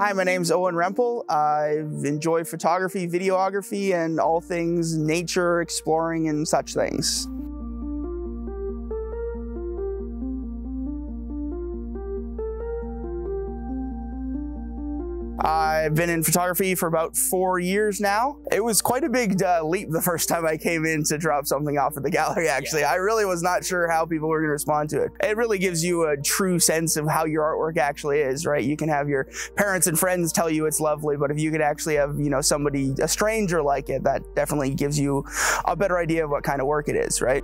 Hi, my name's Owen Rempel. I enjoy photography, videography, and all things nature, exploring, and such things. I've been in photography for about 4 years now. It was quite a big leap the first time I came in to drop something off at the gallery, actually. I really was not sure how people were gonna respond to it. It really gives you a true sense of how your artwork actually is, right? You can have your parents and friends tell you it's lovely, but if you could actually have, somebody, a stranger like it, that definitely gives you a better idea of what kind of work it is, right?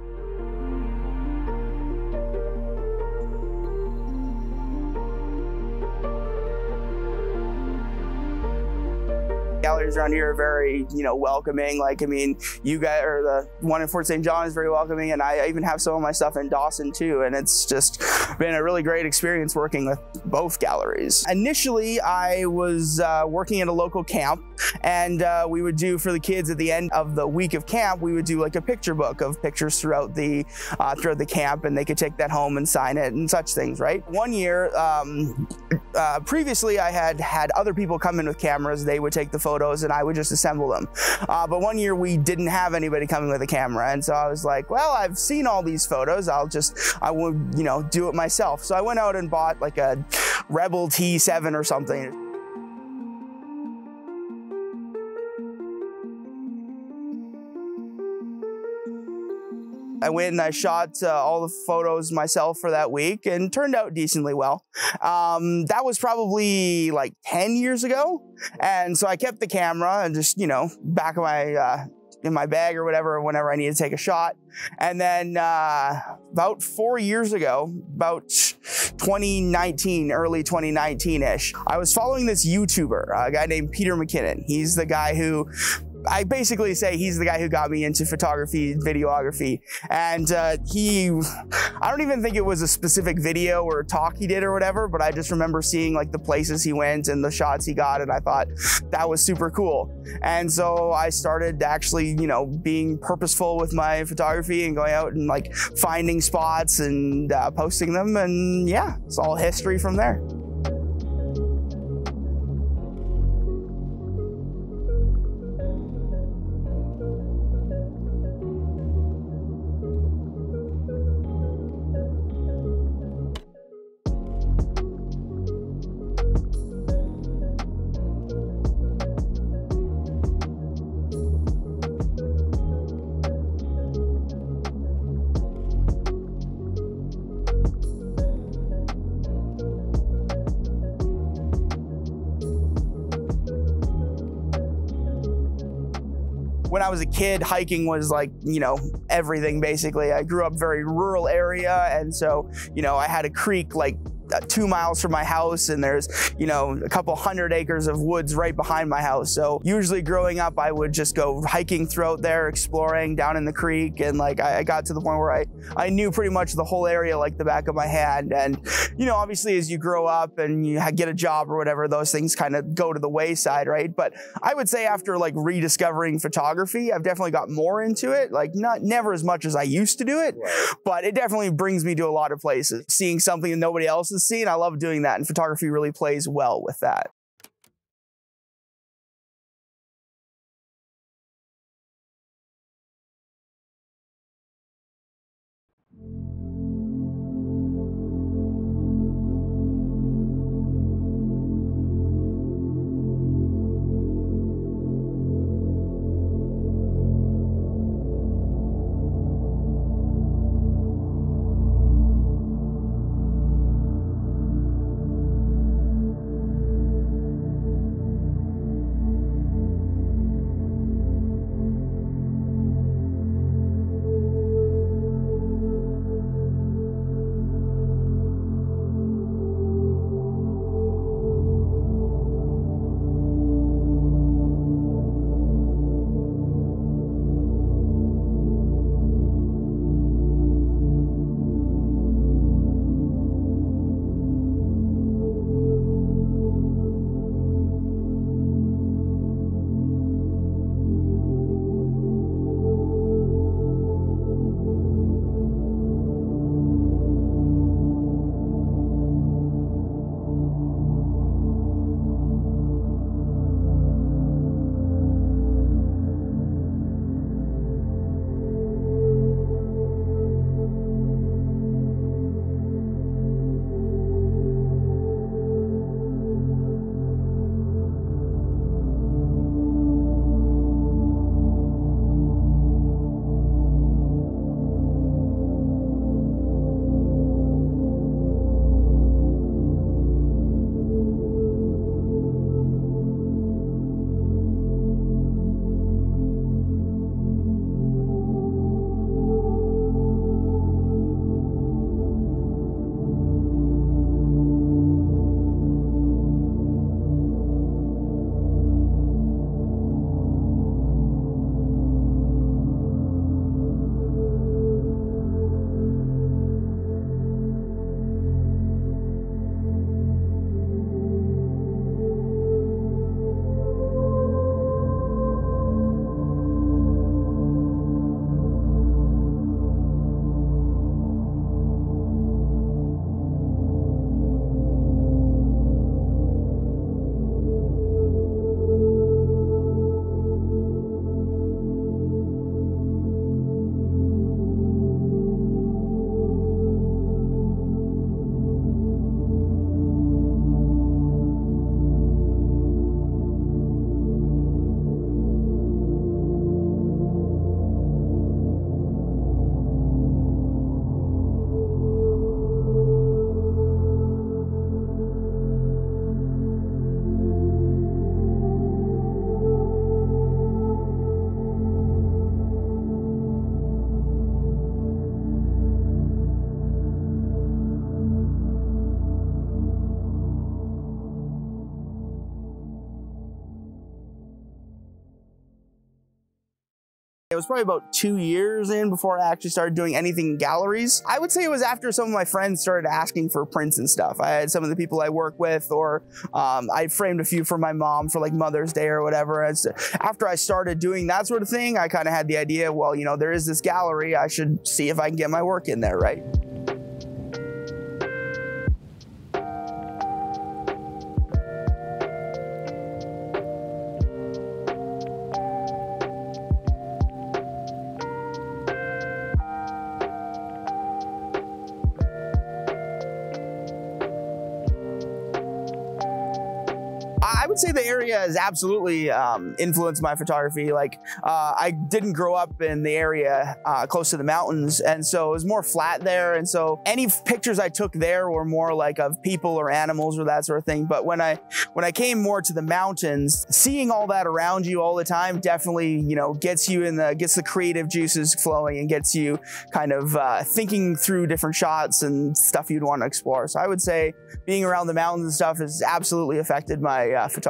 Galleries around here are very, welcoming. You guys, or the one in Fort St. John is very welcoming, and I even have some of my stuff in Dawson too, and it's just been a really great experience working with both galleries. Initially, I was working at a local camp, and we would do, for the kids at the end of the week of camp, we would do like a picture book of pictures throughout the camp, and they could take that home and sign it and such things, right? One year, previously I had other people come in with cameras. They would take the photos and I would just assemble them. But one year we didn't have anybody coming with a camera, and so I was like, well, I've seen all these photos, I would, do it myself. So I went out and bought like a Rebel T7 or something. I went and I shot all the photos myself for that week, and turned out decently well. That was probably like 10 years ago. And so I kept the camera and just, back of my, in my bag or whatever, whenever I needed to take a shot. And then about 4 years ago, about 2019, early 2019-ish, I was following this YouTuber, a guy named Peter McKinnon. He's the guy who, I basically say he's the guy who got me into photography, videography. And I don't even think it was a specific video or talk he did or whatever, but I just remember seeing like the places he went and the shots he got, and I thought that was super cool. And so I started actually, being purposeful with my photography and going out and like finding spots and posting them. And yeah, it's all history from there. When I was a kid, hiking was like, everything basically. I grew up very rural area, and so, I had a creek like 2 miles from my house, and there's, a couple 100 acres of woods right behind my house. So usually growing up, I would just go hiking throughout there, exploring down in the creek, and like I got to the point where I knew pretty much the whole area like the back of my hand. And obviously as you grow up and you get a job or whatever, those things kind of go to the wayside, right? But I would say after like rediscovering photography, I've definitely got more into it. Like never as much as I used to do it, but it definitely brings me to a lot of places. Seeing something that nobody else has seen, I love doing that, and photography really plays well with that. was probably about 2 years in before I actually started doing anything in galleries. I would say it was after some of my friends started asking for prints and stuff. I had some of the people I work with, or I framed a few for my mom for like Mother's Day or whatever. After I started doing that sort of thing, I kind of had the idea, well, you know, there is this gallery, I should see if I can get my work in there, right? I would say the area has absolutely influenced my photography. Like, I didn't grow up in the area close to the mountains, and so it was more flat there, and so any pictures I took there were more like of people or animals or that sort of thing. But when I came more to the mountains, seeing all that around you all the time definitely, you know, gets the creative juices flowing and gets you kind of thinking through different shots and stuff you'd want to explore. So I would say being around the mountains and stuff has absolutely affected my photography.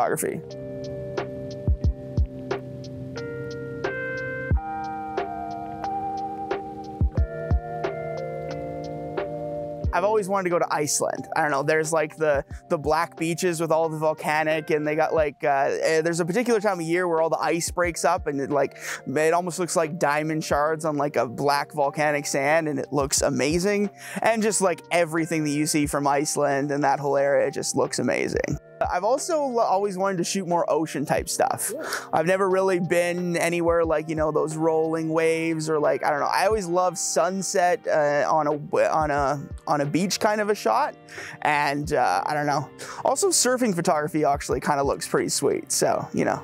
I've always wanted to go to Iceland. I don't know, there's like the black beaches with all the volcanic, and they got like, there's a particular time of year where all the ice breaks up and it almost looks like diamond shards on like a black volcanic sand, and it looks amazing. And just like everything that you see from Iceland and that whole area just looks amazing. I've also always wanted to shoot more ocean type stuff. Yeah. I've never really been anywhere like, you know, those rolling waves or like, I don't know. I always love sunset on a beach kind of a shot. And I don't know. Also surfing photography actually kind of looks pretty sweet. So, you know.